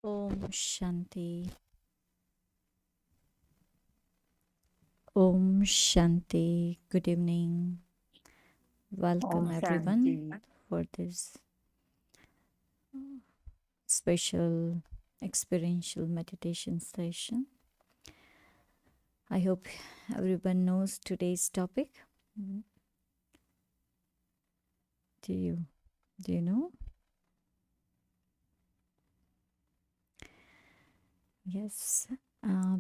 Om Shanti. Om Shanti. Good evening. Welcome Om everyone Shanti. for this special experiential meditation session. I hope everyone knows today's topic. Mm, Do you do you know? Yes.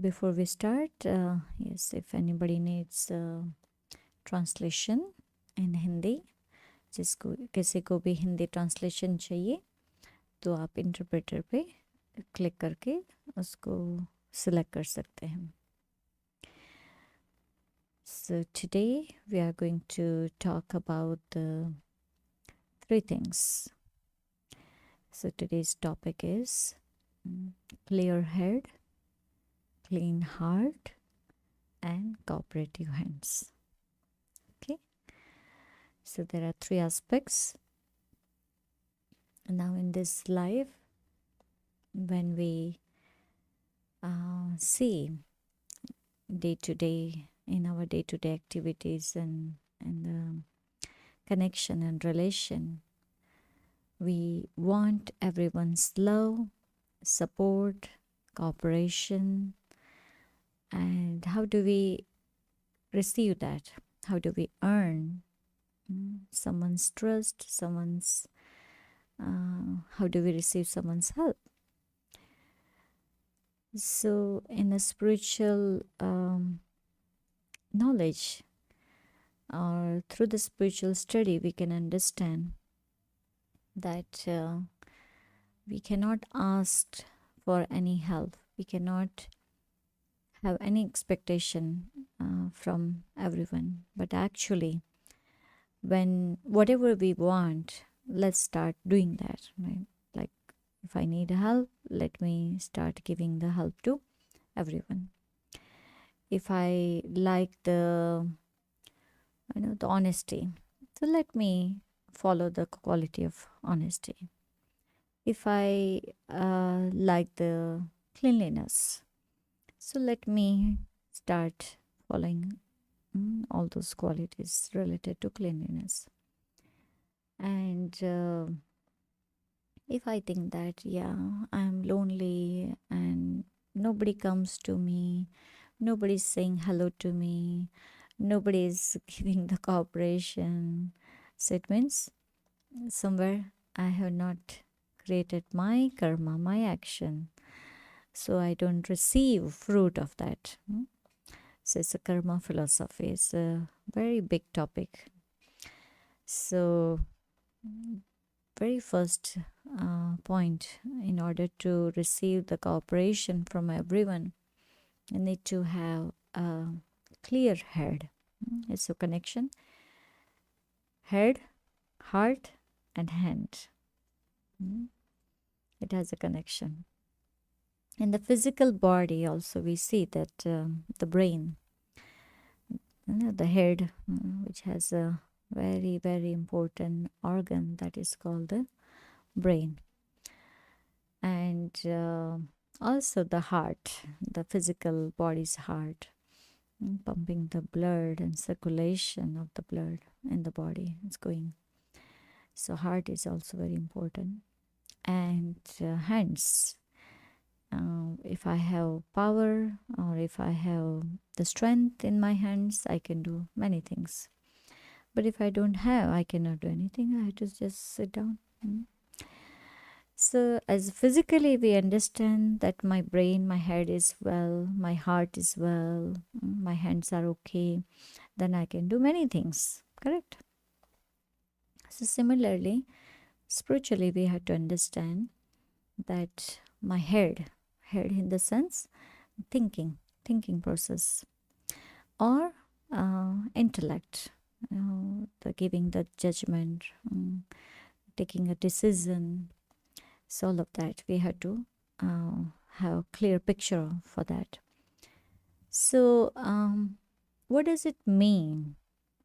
Before we start, yes, if anybody needs translation in Hindi, जिसको किसी को भी Hindi translation चाहिए तो आप interpreter पे click करके उसको सिलेक्ट कर सकते हैं. So today we are going to talk about three things. So today's topic is clear head, clean heart, and cooperative hands. Okay. So there are three aspects. Now in this life, when we see day to day in our day to day activities and connection and relation, we want everyone's love, support, cooperation. And how do we receive that? How do we earn someone's trust, how do we receive someone's help? So, in a spiritual knowledge or through the spiritual study, we can understand that we cannot ask for any help. We cannot have any expectation from everyone. But actually, when whatever we want, let's start doing that, right? Like if I need help, let me start giving the help to everyone. If I like the honesty, so let me follow the quality of honesty. If I like the cleanliness, so let me start following all those qualities related to cleanliness. And if I think that, yeah, I'm lonely and nobody comes to me, nobody's saying hello to me, nobody's giving the cooperation, so it means somewhere I have not created my karma, my action, so I don't receive fruit of that. So it's a karma philosophy. It's a very big topic. So very first point, in order to receive the cooperation from everyone, you need to have a clear head. It's a connection: head, heart, and hand. It has a connection. In the physical body, also, we see that the brain, the head, which has a very, very important organ that is called the brain. And also the heart, the physical body's heart, pumping the blood and circulation of the blood in the body is going. So heart is also very important. And hands, if I have power or if I have the strength in my hands, I can do many things. But if I don't have, I cannot do anything. I have to just sit down. So, as physically we understand that my brain, my head is well, my heart is well, my hands are okay, then I can do many things, correct? So, similarly, spiritually, we have to understand that my head in the sense thinking process, or intellect, the giving the judgment, taking a decision. So all of that we have to have a clear picture for that. So what does it mean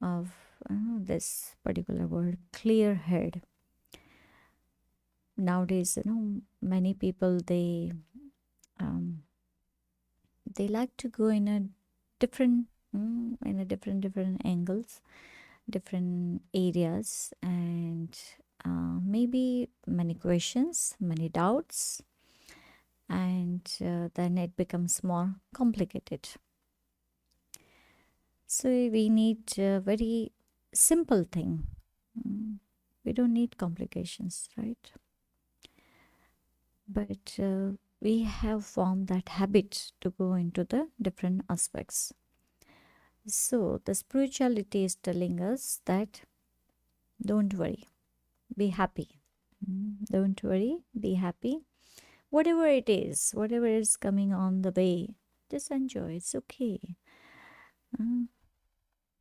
of this particular word, clear head? nowadays, many people um, they like to go in a different different angles, different areas, and maybe many questions, many doubts, and then it becomes more complicated. So we need a very simple thing. Mm, We don't need complications, right? But we have formed that habit to go into the different aspects. So the spirituality is telling us that don't worry, be happy. Don't worry, be happy. Whatever is coming on the way, just enjoy. It's okay. Mm,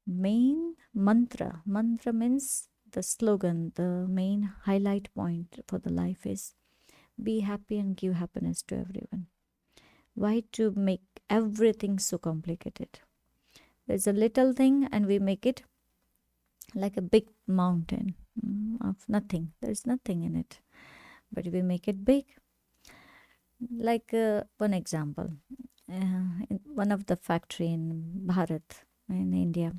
Main mantra. Mantra means the slogan, the main highlight point for the life is be happy and give happiness to everyone. Why to make everything so complicated? There's a little thing and we make it like a big mountain of nothing. There's nothing in it, but we make it big. Like one example, in one of the factory in Bharat, in India.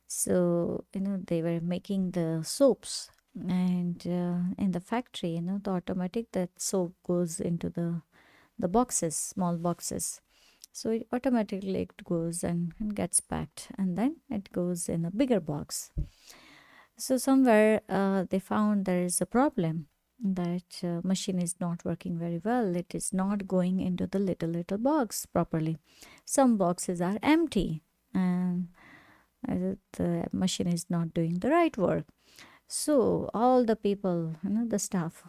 So, they were making the soaps, and in the factory, the automatic that soap goes into the boxes, small boxes. So it automatically it goes and gets packed, and then it goes in a bigger box. So somewhere they found there is a problem that machine is not working very well. It is not going into the little box properly. Some boxes are empty, and the machine is not doing the right work. So all the people, the staff,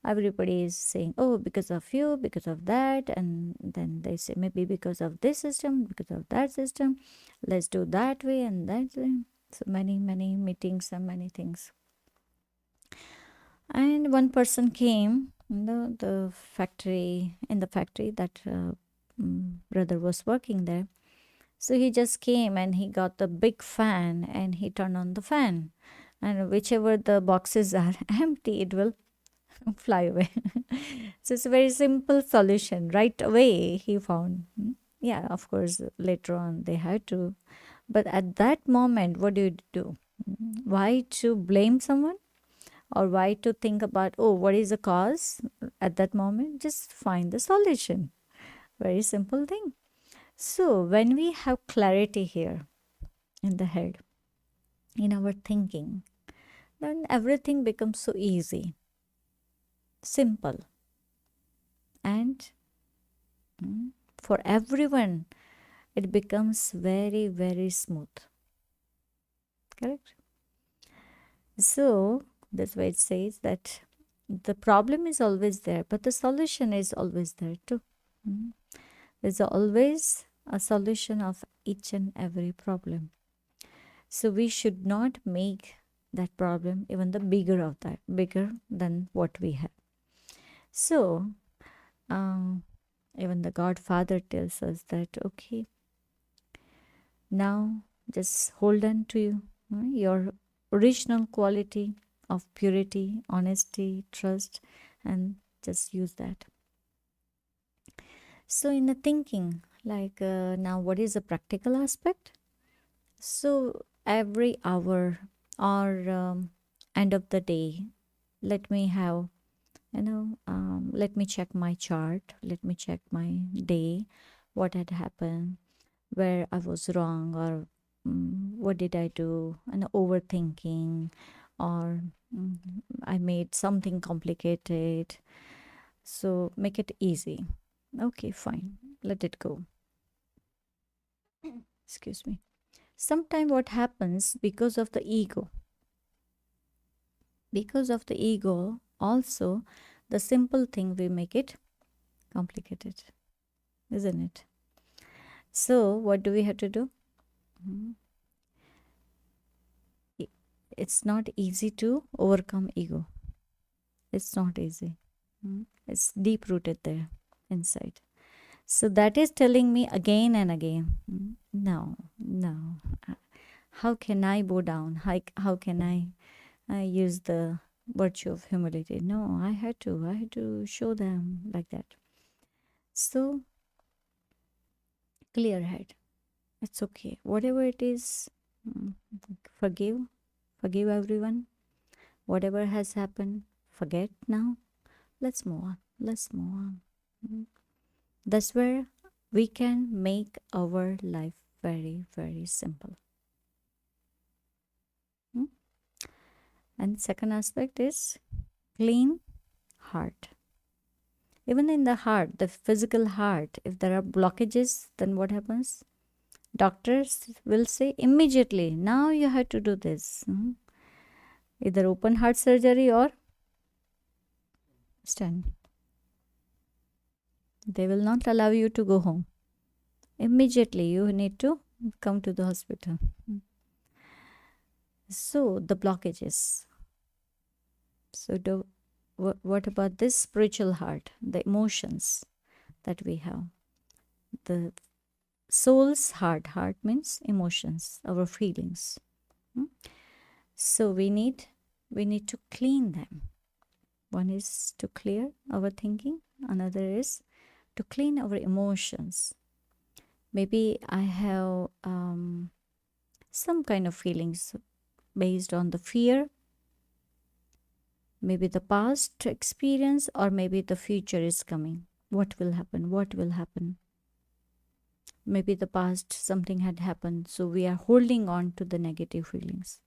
everybody is saying, "Oh, because of you, because of that," and then they say maybe because of this system, because of that system. Let's do that way and that way. So many meetings and many things. And one person came, the factory in the factory that brother was working there. So he just came and he got the big fan and he turned on the fan. And whichever the boxes are empty, it will fly away. So it's a very simple solution. Right away, he found. Yeah, of course, later on they had to. But at that moment, what do you do? Why to blame someone? Or why to think about, oh, what is the cause at that moment? Just find the solution. Very simple thing. So, when we have clarity here in the head, in our thinking, then everything becomes so easy, simple, and for everyone, it becomes very smooth. Correct? So, that's why it says that the problem is always there, but the solution is always there too. Mm. There's always a solution of each and every problem. So we should not make that problem even the bigger of that, bigger than what we have. So um, even the Godfather tells us that okay, now just hold on to your original quality of purity, honesty, trust, and just use that. So in the thinking, like now, what is the practical aspect? So every hour or end of the day, let me have, let me check my chart, let me check my day, what had happened, where I was wrong, or what did I do, and overthinking, or mm, I made something complicated. So make it easy. Okay, fine, let it go. Excuse me. Sometimes what happens because of the ego also, the simple thing we make it complicated, isn't it? So what do we have to do? Mhm. It's not easy to overcome ego. It's not easy. It's deep rooted there inside. So that is telling me again and again, no, no. How can I bow down? How can I use the virtue of humility. No, I had to show them like that. So, clear head. It's okay. Whatever it is, mm, forgive. Forgive everyone. Whatever has happened, forget now. Let's move on. Let's move on. Mm. That's where we can make our life very, very simple. Mm. And second aspect is clean heart. Even in the heart, the physical heart, if there are blockages, then what happens? Doctors will say immediately, now you have to do this. Either open heart surgery or stent. They will not allow you to go home. Immediately you need to come to the hospital. So the blockages. So what about this spiritual heart, the emotions that we have? The soul's heart. Heart means emotions, our feelings. So we need to clean them. One is to clear our thinking, another is to clean our emotions. Maybe I have some kind of feelings based on the fear, maybe the past experience, or maybe the future is coming. What will happen? What will happen? Maybe the past something had happened, so we are holding on to the negative feelings.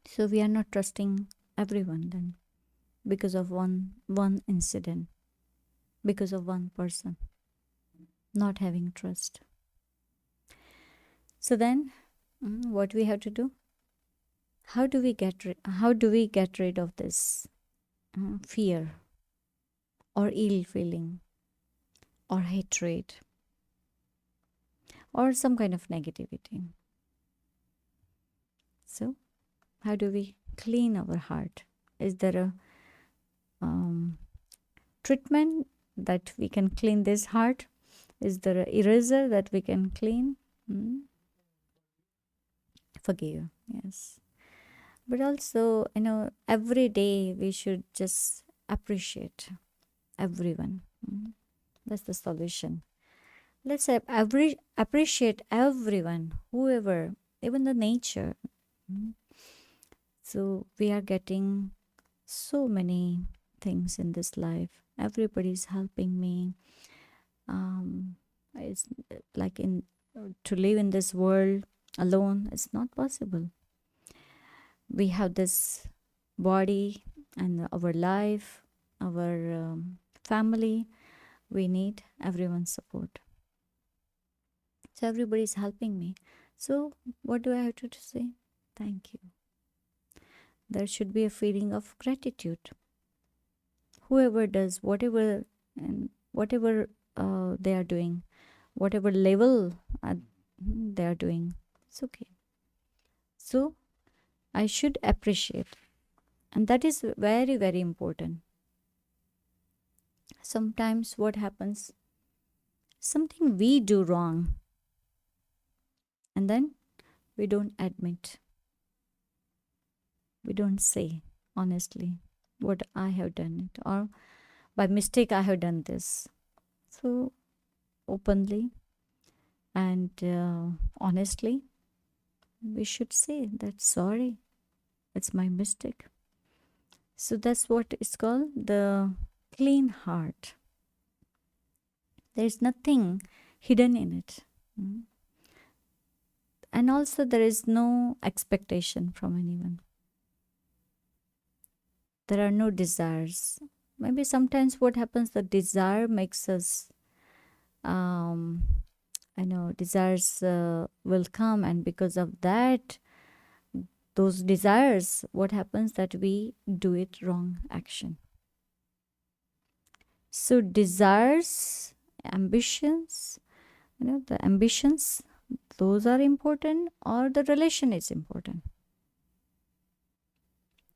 So we are not trusting everyone then because of one incident, because of one person, not having trust. So then what we have to do? How do we get rid of this fear or ill feeling or hatred or some kind of negativity? So how do we clean our heart? Is there a treatment that we can clean this heart? Is there an eraser that we can clean? Forgive, yes. But also, every day we should just appreciate everyone. That's the solution. Let's appreciate everyone, whoever, even the nature. So we are getting so many things in this life. Everybody's helping me. It's like to live in this world alone, it's not possible. We have this body and our life, our family. We need everyone's support. So everybody is helping me. So what do I have to say? Thank you. There should be a feeling of gratitude. Whoever does whatever they are doing, whatever level they are doing, it's okay. So I should appreciate. And that is very, very important. Sometimes what happens? Something we do wrong. And then we don't admit. We don't say honestly what I have done it, or by mistake I have done this. So openly and honestly, we should say that sorry, it's my mistake. So that's what is called the clean heart. There is nothing hidden in it. And also there is no expectation from anyone. There are no desires. Maybe sometimes what happens, the desire makes us, desires will come, and because of that, those desires, what happens that we do it wrong action. So desires, ambitions, the ambitions, those are important, or the relation is important.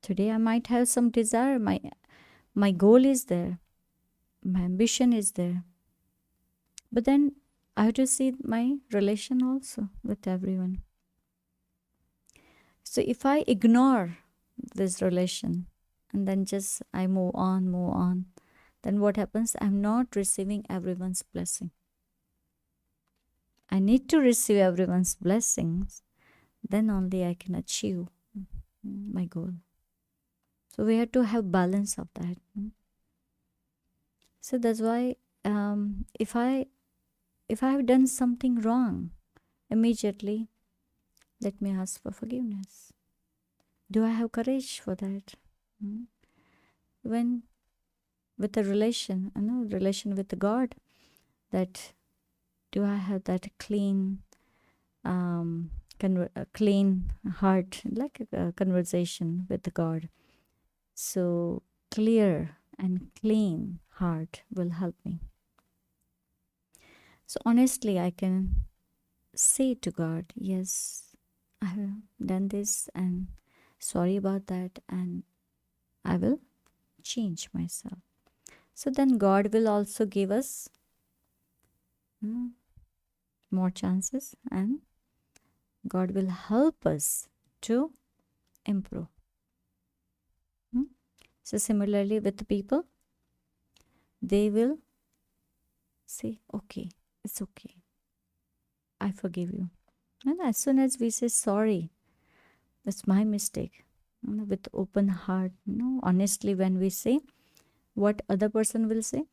Today I might have some desire, my goal is there, my ambition is there, but then I have to see my relation also with everyone. So if I ignore this relation and then just I move on, then what happens? I'm not receiving everyone's blessing. I need to receive everyone's blessings, then only I can achieve my goal. So we have to have balance of that. So that's why if I have done something wrong, immediately let me ask for forgiveness. Do I have courage for that? When with a relation, relation with God, that do I have that clean, clean heart, like a conversation with the God? So clear and clean heart will help me. So honestly, I can say to God, yes, I have done this and sorry about that, and I will change myself. So then God will also give us more chances, and God will help us to improve. So similarly with the people, they will say, okay, it's okay, I forgive you. And as soon as we say sorry, that's my mistake, with open heart, honestly, when we say, what other person will say,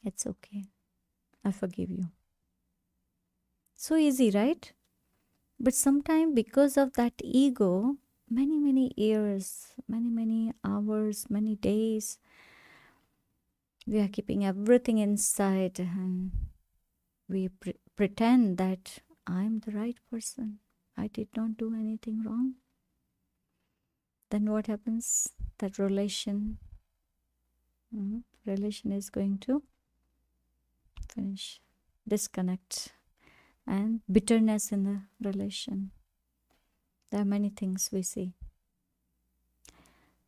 it's okay, I forgive you. So easy, right? But sometimes because of that ego, many years, many hours, many days, we are keeping everything inside, and we pretend that I'm the right person, I did not do anything wrong. Then what happens? That relation is going to finish, disconnect, and bitterness in the relation. There are many things we see.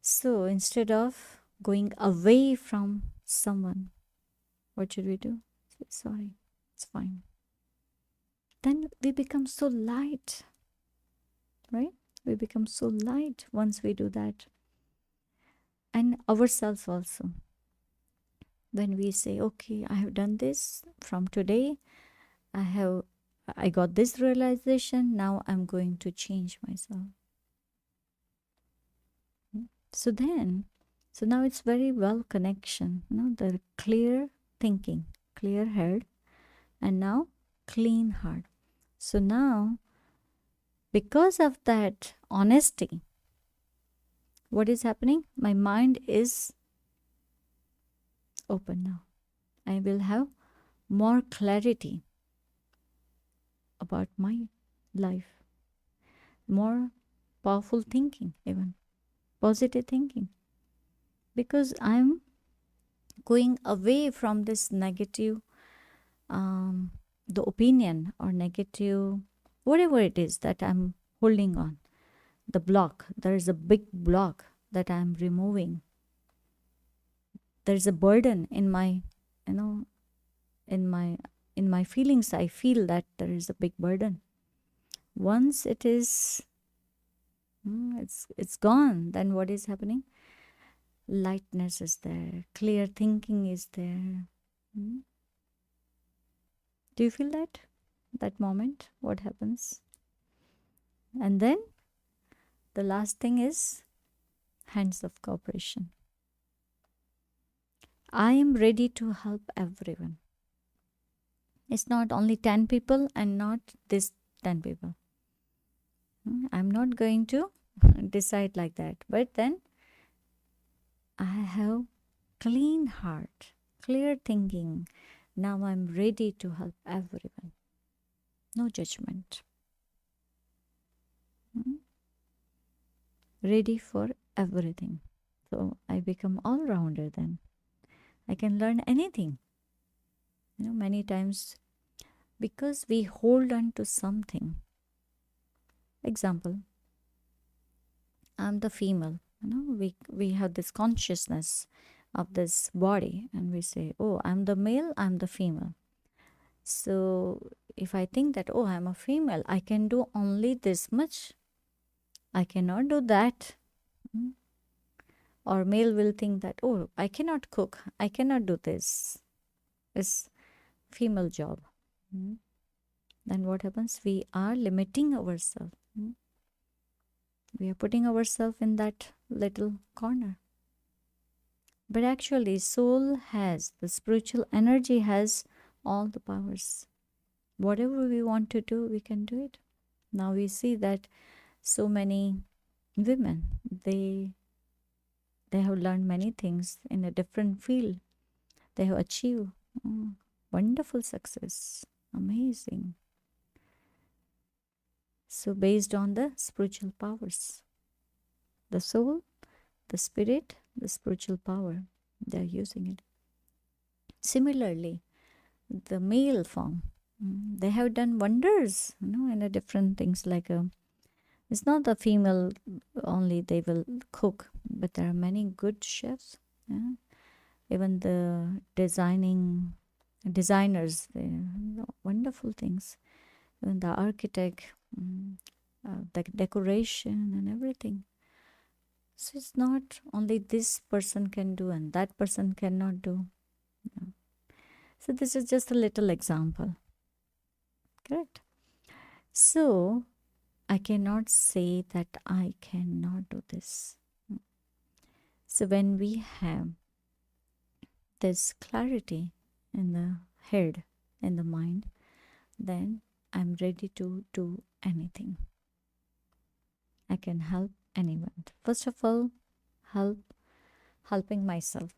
So instead of going away from someone, what should we do? Say sorry, it's fine. Then we become so light, right? We become so light once we do that. And ourselves also. When we say, okay, I have done this from today, I got this realization, now I'm going to change myself. So now it's very well connection, the clear thinking, clear head, and now clean heart. So now, because of that honesty, what is happening? My mind is open now. I will have more clarity about my life, more powerful thinking, even positive thinking, because I'm going away from this negative, the opinion or negative, whatever it is that I'm holding on, the block. There is a big block that I'm removing. There is a burden in my, in my feelings. I feel that there is a big burden. Once it is, it's gone, then what is happening? Lightness is there, clear thinking is there. Do you feel that moment? What happens? And then the last thing is hands of cooperation. I am ready to help everyone. It's not only 10 people and not this 10 people. I'm not going to decide like that. But then I have clean heart, clear thinking. Now I'm ready to help everyone. No judgment. Ready for everything. So I become all-rounder then. I can learn anything. Many times because we hold on to something. Example, I'm the female. We have this consciousness of this body, and we say, oh, I'm the male, I'm the female. So if I think that, oh, I'm a female, I can do only this much I cannot do that. Mm. Or male will think that, oh, I cannot cook, I cannot do this. It's female job. Mm. Then what happens? We are limiting ourselves. Mm. We are putting ourselves in that little corner. But actually, soul has, the spiritual energy has all the powers. Whatever we want to do, we can do it. Now we see that so many women, they have learned many things in a different field. They have achieved wonderful success. Amazing. So based on the spiritual powers, the soul, the spirit, the spiritual power, they are using it. Similarly, the male form, they have done wonders, in a different things like it's not the female only they will cook, but there are many good chefs. Yeah? Even the designers, they wonderful things. Even the architect, the decoration and everything. So it's not only this person can do and that person cannot do. Yeah. So this is just a little example. Correct. So I cannot say that I cannot do this. So when we have this clarity in the head, in the mind, then I'm ready to do anything. I can help anyone. First of all, helping myself.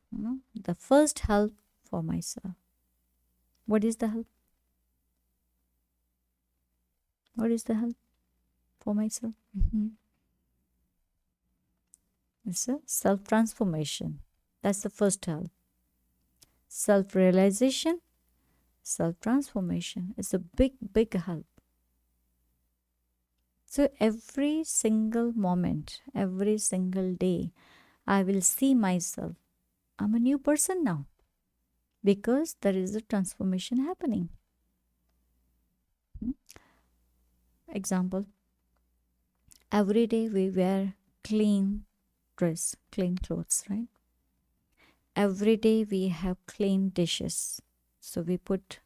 The first help for myself. What is the help? What is the help for myself? It's a self-transformation. That's the first help. Self-realization, self-transformation is a big, big help. So every single moment, every single day, I will see myself. I'm a new person now because there is a transformation happening. Example, every day we wear clean dress, clean clothes, right? Every day we have clean dishes. So we put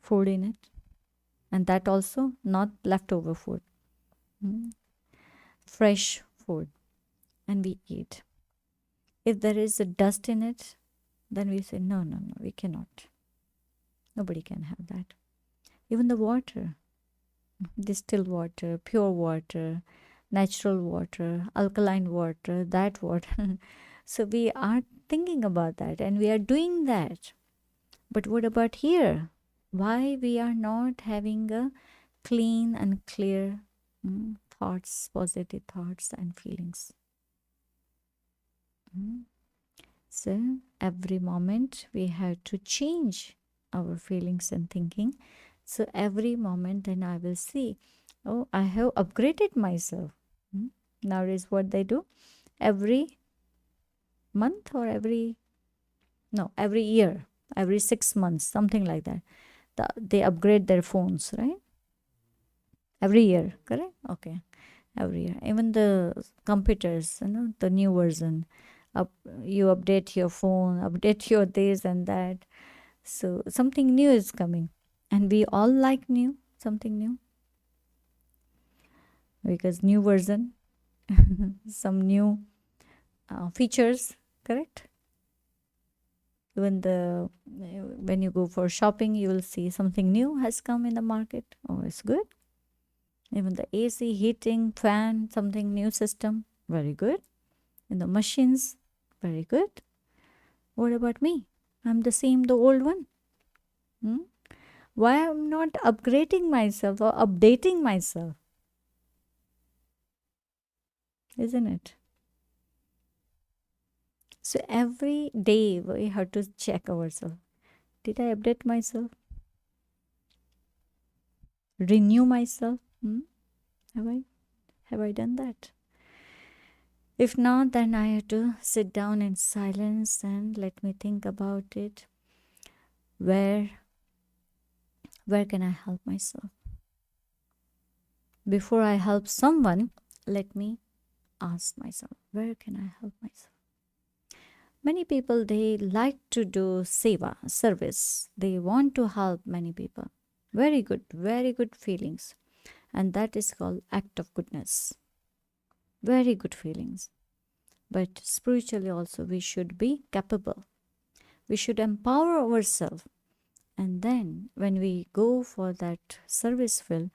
food in it. And that also not leftover food. Fresh food. And we eat. If there is a dust in it, then we say, no, we cannot. Nobody can have that. Even the water, distilled water, pure water, natural water, alkaline water, that water. So we are thinking about that and we are doing that. But what about here? Why we are not having a clean and clear thoughts, positive thoughts and feelings? So every moment we have to change our feelings and thinking. So every moment then I will see, oh, I have upgraded myself. Nowadays what they do, every month or every year, every 6 months, something like that, they upgrade their phones, right? Every year, correct? Okay, every year. Even the computers, the new version, you update your phone, update your this and that. So something new is coming, and we all like something new, because new version, some new features, correct? Even when you go for shopping, you will see something new has come in the market. Oh, it's good. Even the AC, heating, fan, something new system, very good. In the machines, very good. What about me? I'm the same, the old one. Why I'm not upgrading myself or updating myself? Isn't it? So every day we have to check ourselves. Did I update myself? Renew myself? Have I done that? If not, then I have to sit down in silence and let me think about it. Where can I help myself? Before I help someone, let me ask myself, where can I help myself? Many people, they like to do seva, service. They want to help many people. Very good feelings. And that is called act of goodness. Very good feelings. But spiritually also, we should be capable. We should empower ourselves. And then when we go for that service field,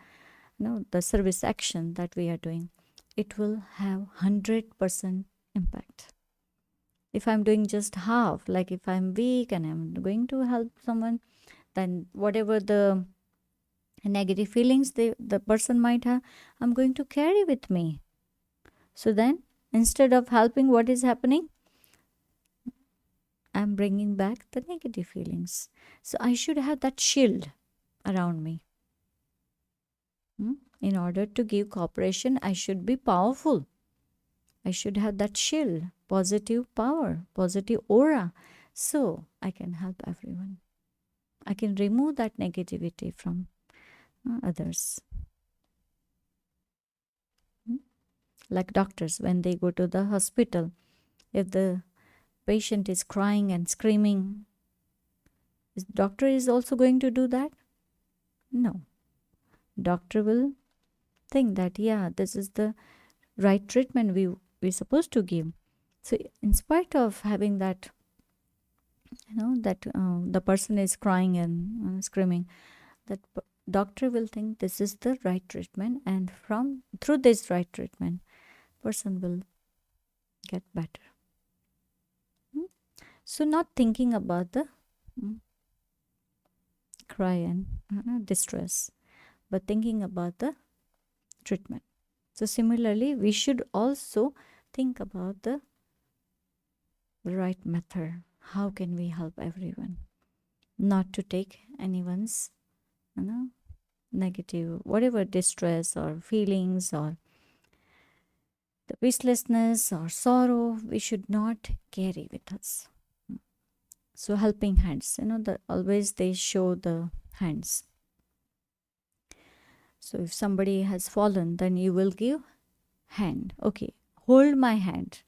the service action that we are doing, it will have 100% impact. If I'm doing just half, like if I'm weak and I'm going to help someone, then whatever the negative feelings the person might have, I'm going to carry with me. So then, instead of helping, what is happening? I'm bringing back the negative feelings. So I should have that shield around me. In order to give cooperation, I should be powerful. I should have that shield, positive power, positive aura, so I can help everyone. I can remove that negativity from others. Like doctors, when they go to the hospital, if the patient is crying and screaming, is doctor is also going to do that? No. Doctor will think that, yeah, this is the right treatment we're supposed to give. So in spite of having that, that the person is crying and screaming, that doctor will think this is the right treatment, and through this right treatment, person will get better. So not thinking about the cry and distress, but thinking about the treatment. So similarly, we should also think about the right method. How can we help everyone? Not to take anyone's negative, whatever distress or feelings or the wishlessness or sorrow, we should not carry with us. So helping hands, always they show the hands. So if somebody has fallen, then you will give hand. Okay, hold my hand.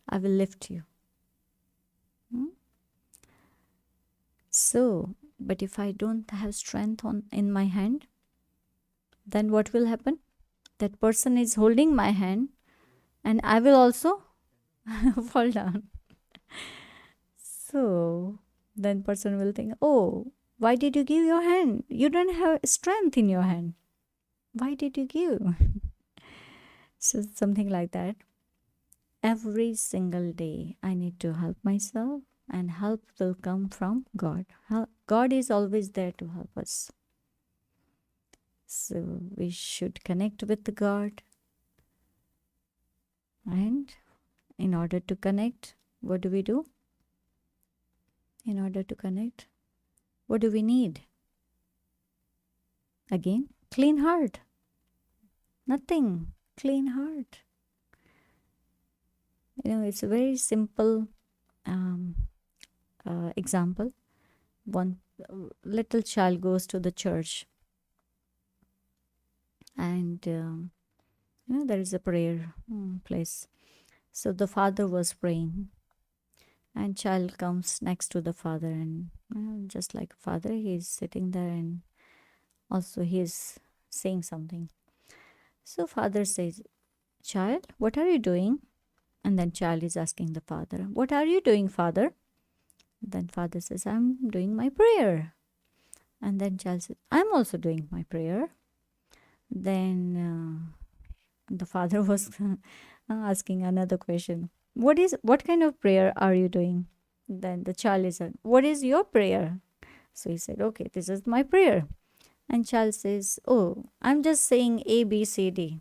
I will lift you. So, but if I don't have strength in my hand, then what will happen? That person is holding my hand and I will also fall down. So then person will think, oh, why did you give your hand? You don't have strength in your hand. Why did you give? So something like that. Every single day I need to help myself, and help will come from God. God is always there to help us. So we should connect with God. And in order to connect, what do we do? In order to connect, what do we need? Again, clean heart. Nothing. Clean heart. It's a very simple example. One little child goes to the church, and there is a prayer place. So the father was praying, and child comes next to the father, and just like father, he is sitting there, and also he is saying something. So father says, child, what are you doing? And then child is asking the father, what are you doing, father? Then father says, I'm doing my prayer. And then child says, I'm also doing my prayer. Then the father was asking another question. What kind of prayer are you doing? Then the child is said, what is your prayer? So he said, okay, this is my prayer. And child says, oh, I'm just saying A, B, C, D.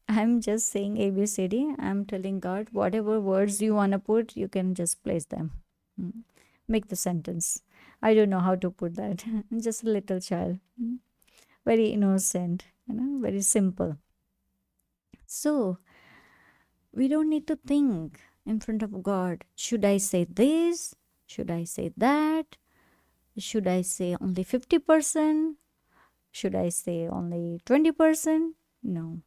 I'm just saying A, B, C, D. I'm telling God, whatever words you want to put, you can just place them. Make the sentence. I don't know how to put that. I'm just a little child. Very innocent, very simple. So, we don't need to think in front of God. Should I say this? Should I say that? Should I say only 50%? Should I say only 20%? No.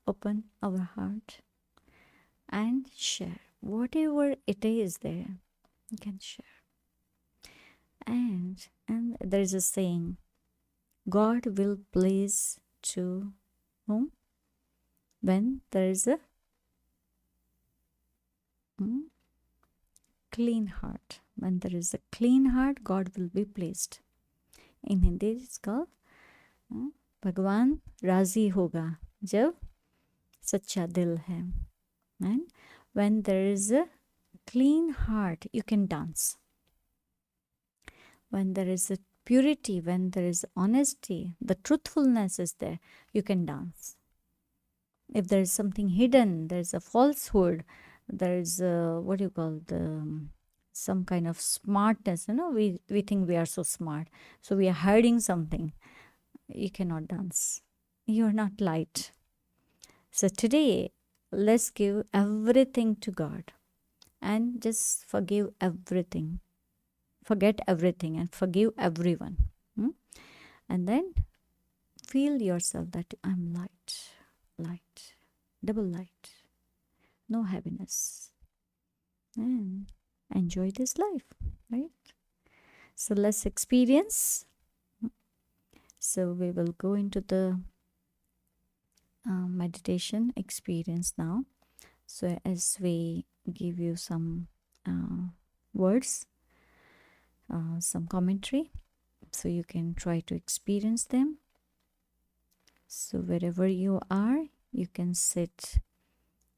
Open our heart and share. Whatever it is there, you can share. And there is a saying, God will please to whom? When there is a clean heart. When there is a clean heart, God will be pleased. In Hindi it's called भगवान राजी होगा जब सच्चा दिल है. And when there is a clean heart, you can dance. When there is a purity, when there is honesty, the truthfulness is there, you can dance. If there is something hidden, there is a falsehood, there is a, what do you call, some kind of smartness, we think we are so smart, so we are hiding something, you cannot dance. You are not light. So today, let's give everything to God and just forgive everything. Forget everything and forgive everyone. And then feel yourself that I'm light, light, double light, no heaviness. And enjoy this life, right? So let's experience. So we will go into the meditation experience now. So as we give you some words, some commentary, so you can try to experience them. So wherever you are, you can sit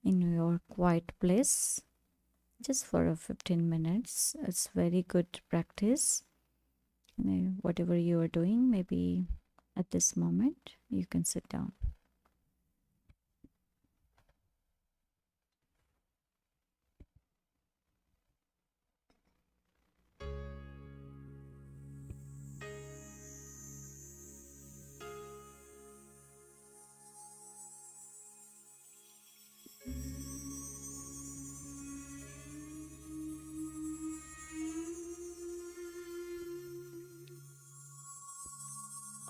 in your quiet place just for 15 minutes. It's very good practice. Whatever you are doing, maybe at this moment, you can sit down.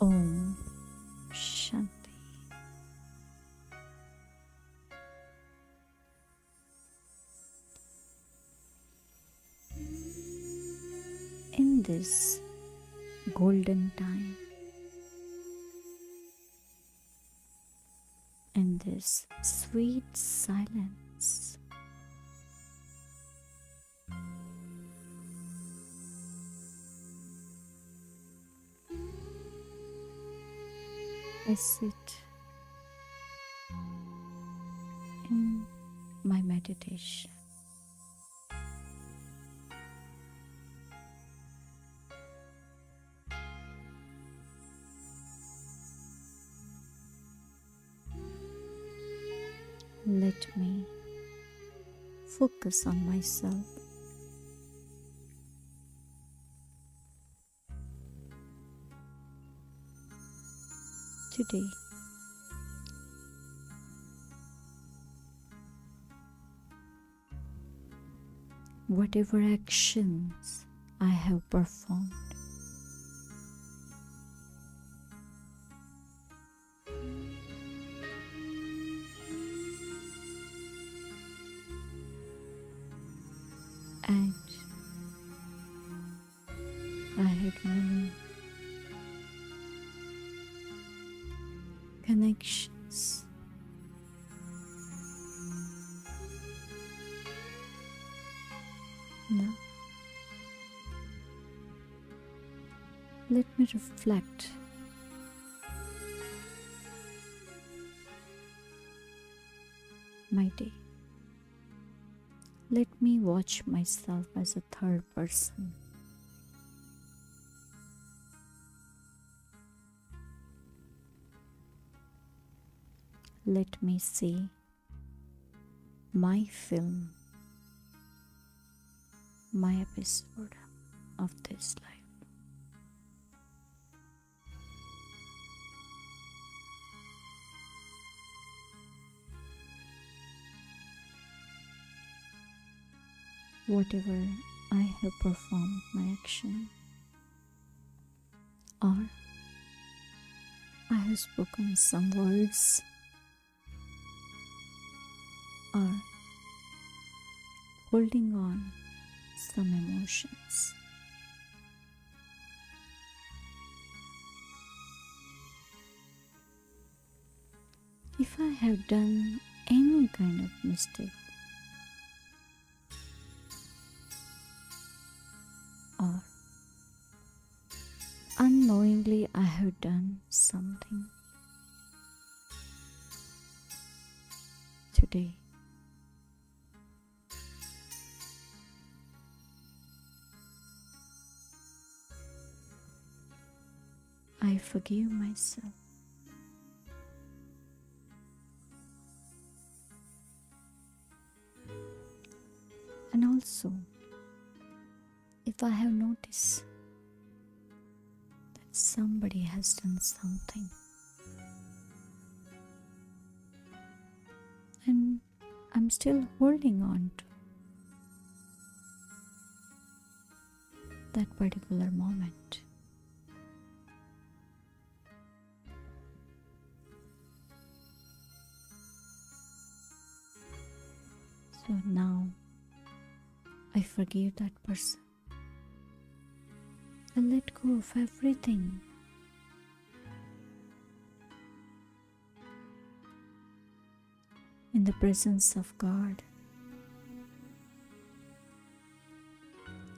Om Shanti. In this golden time, in this sweet silence, I sit in my meditation. Let me focus on myself. Today, whatever actions I have performed, and I had many connections. Now, let me reflect my day. Let me watch myself as a third person. Let me see my film, my episode of this life. Whatever I have performed, my action, or I have spoken some words or holding on some emotions. If I have done any kind of mistake or unknowingly I have done something today, I forgive myself. And also, if I have noticed that somebody has done something and I'm still holding on to that particular moment, so now I forgive that person. I let go of everything. In the presence of God,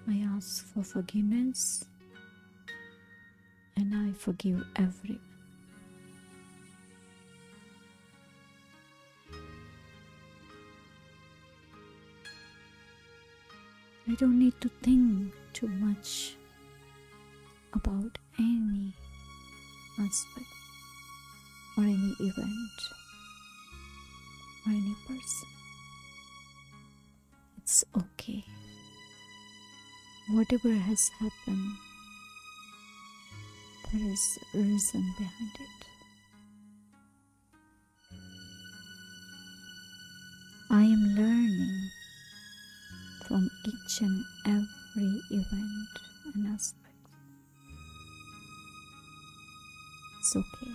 I ask for forgiveness and I forgive everyone. I don't need to think too much about any aspect or any event or any person. It's okay. Whatever has happened, there is a reason behind it. I am learning from each and every event and aspect. It's okay.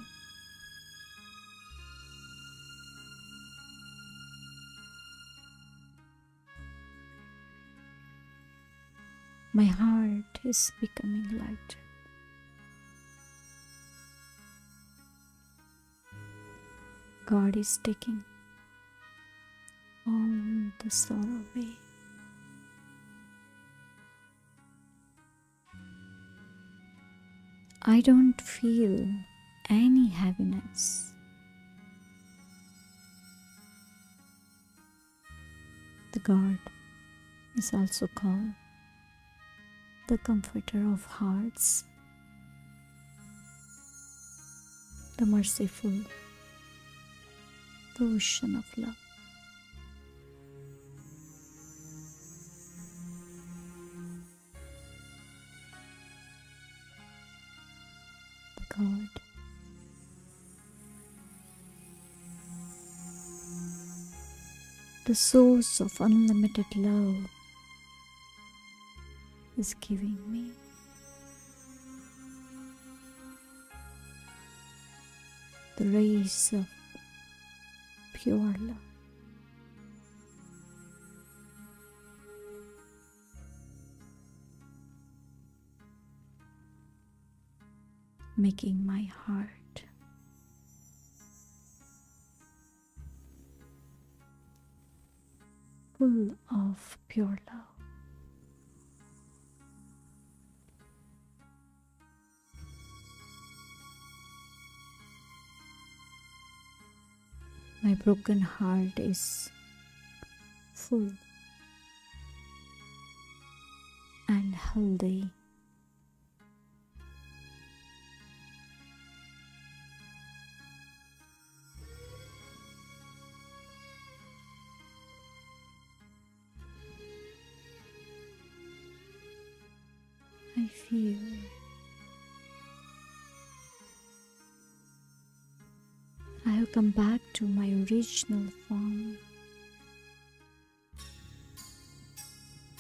My heart is becoming lighter. God is taking all the sorrow away. I don't feel any heaviness. The God is also called the Comforter of Hearts, the Merciful, the Ocean of Love. The God the source of unlimited love is giving me. The rays of pure love. Making my heart full of pure love. My broken heart is full and healthy. I feel I have come back to my original form,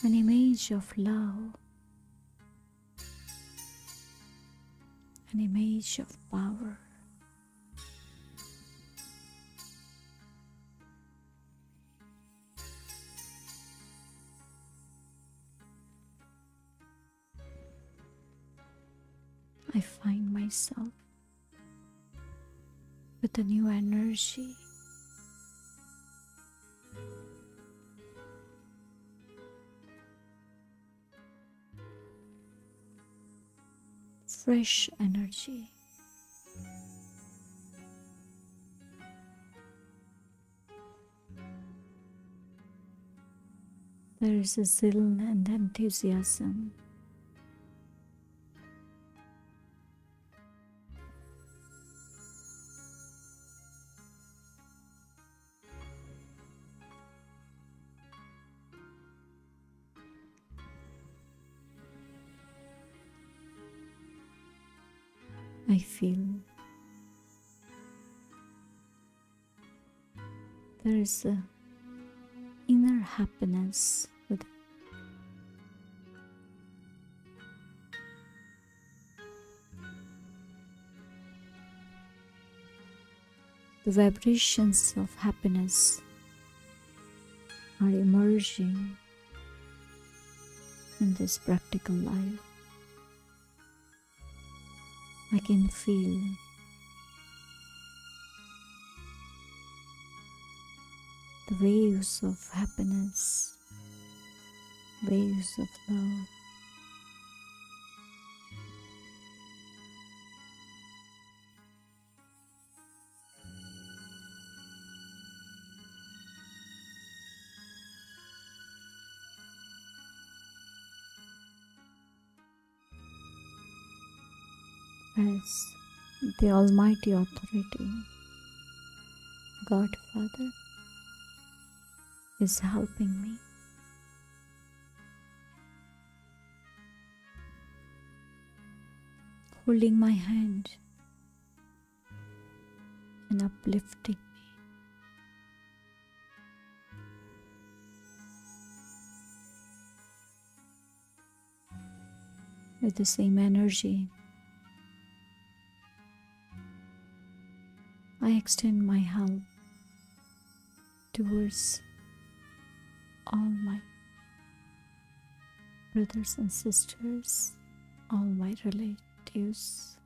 an image of love, an image of power, I find myself with a new energy, fresh energy. There is a zeal and enthusiasm. I feel there is a inner happiness with the vibrations of happiness are emerging in this practical life. I can feel the waves of happiness, waves of love. As the Almighty Authority, God Father, is helping me. Holding my hand and uplifting me. With the same energy, I extend my help towards all my brothers and sisters, all my relatives,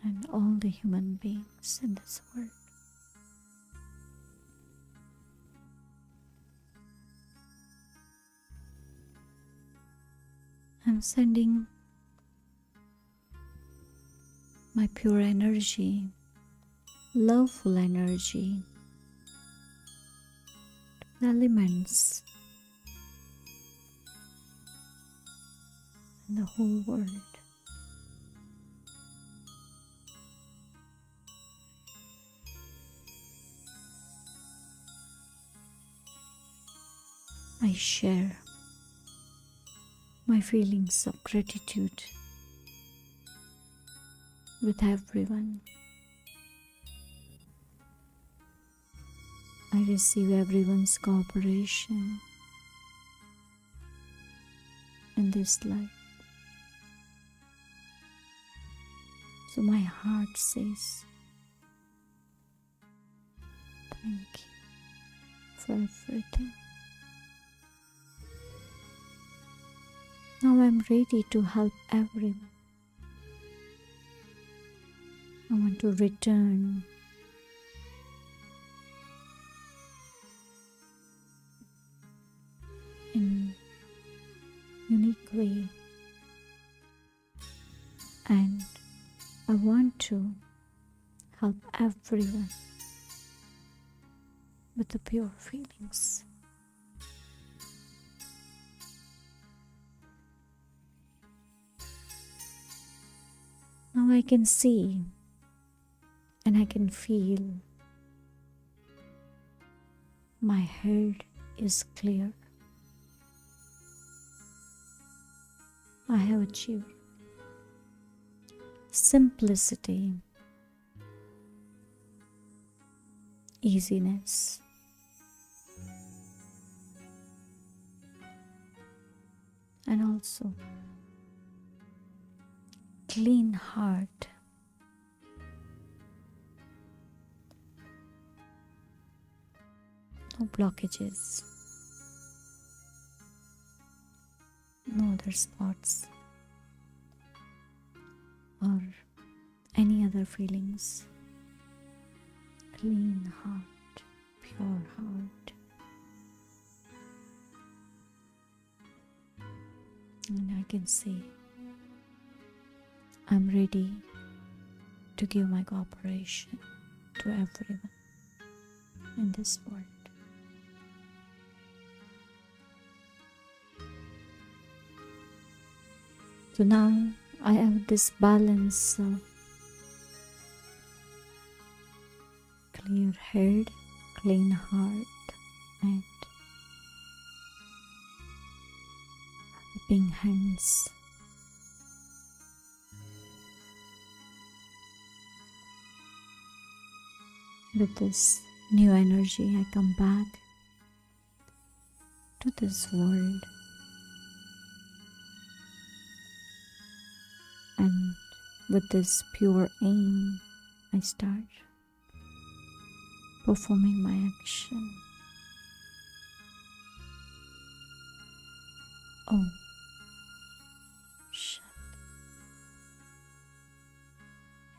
and all the human beings in this world. I'm sending my pure energy, loveful energy, to the elements and the whole world. I share my feelings of gratitude with everyone. I receive everyone's cooperation in this life. So my heart says, thank you for everything. Now I'm ready to help everyone. I want to return in unique way, and I want to help everyone with the pure feelings. Now I can see and I can feel my head is clear. I have achieved simplicity, easiness, and also clean heart. No blockages, no other spots. or any other feelings. Clean heart, pure heart. And I can say, I'm ready to give my cooperation to everyone in this world. So now I have this balance of clear head, clean heart, and helping hands. With this new energy, I come back to this world, and with this pure aim, I start performing my action.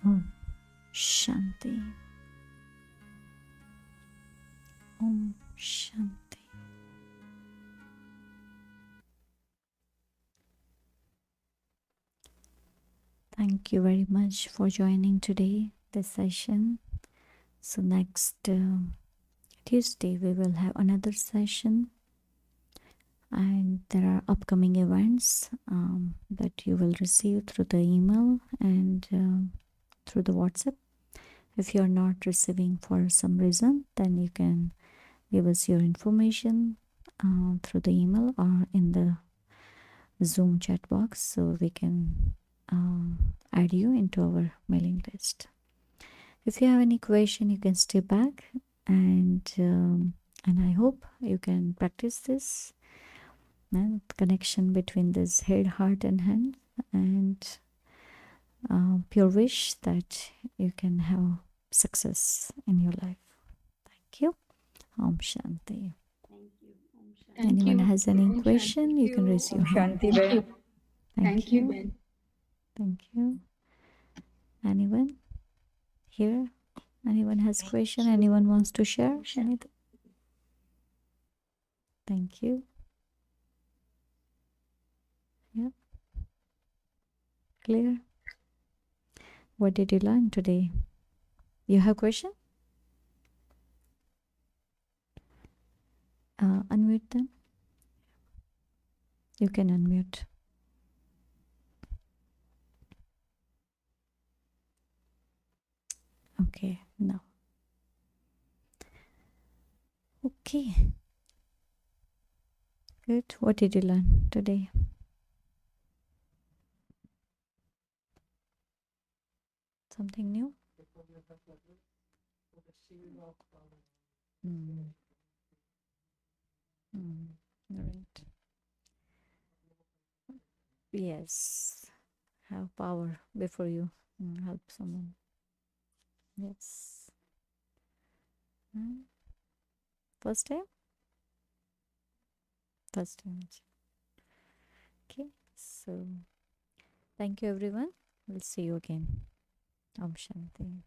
Om Shanti. Om Shanti. Thank you very much for joining today this session. So next Tuesday we will have another session, and there are upcoming events that you will receive through the email and through the WhatsApp. If you are not receiving for some reason, then you can give us your information through the email or in the Zoom chat box, so we can add you into our mailing list. If you have any question, you can stay back, and I hope you can practice this and connection between this head, heart, and hand, and pure wish that you can have success in your life. Thank you. Om Shanti. Anyone has any question, you can raise your hand. Shanti Ben. Thank you. Thank you. Anyone here? Anyone has question? Anyone wants to share anything? Thank you. Yeah. Clear? What did you learn today? You have question? Unmute them. You can unmute. Okay, no. Okay. Good. What did you learn today? Something new? Right. Yes. Have power before you help someone. Yes. First time? First time. Okay. So, thank you everyone. We'll see you again. Om Shanti.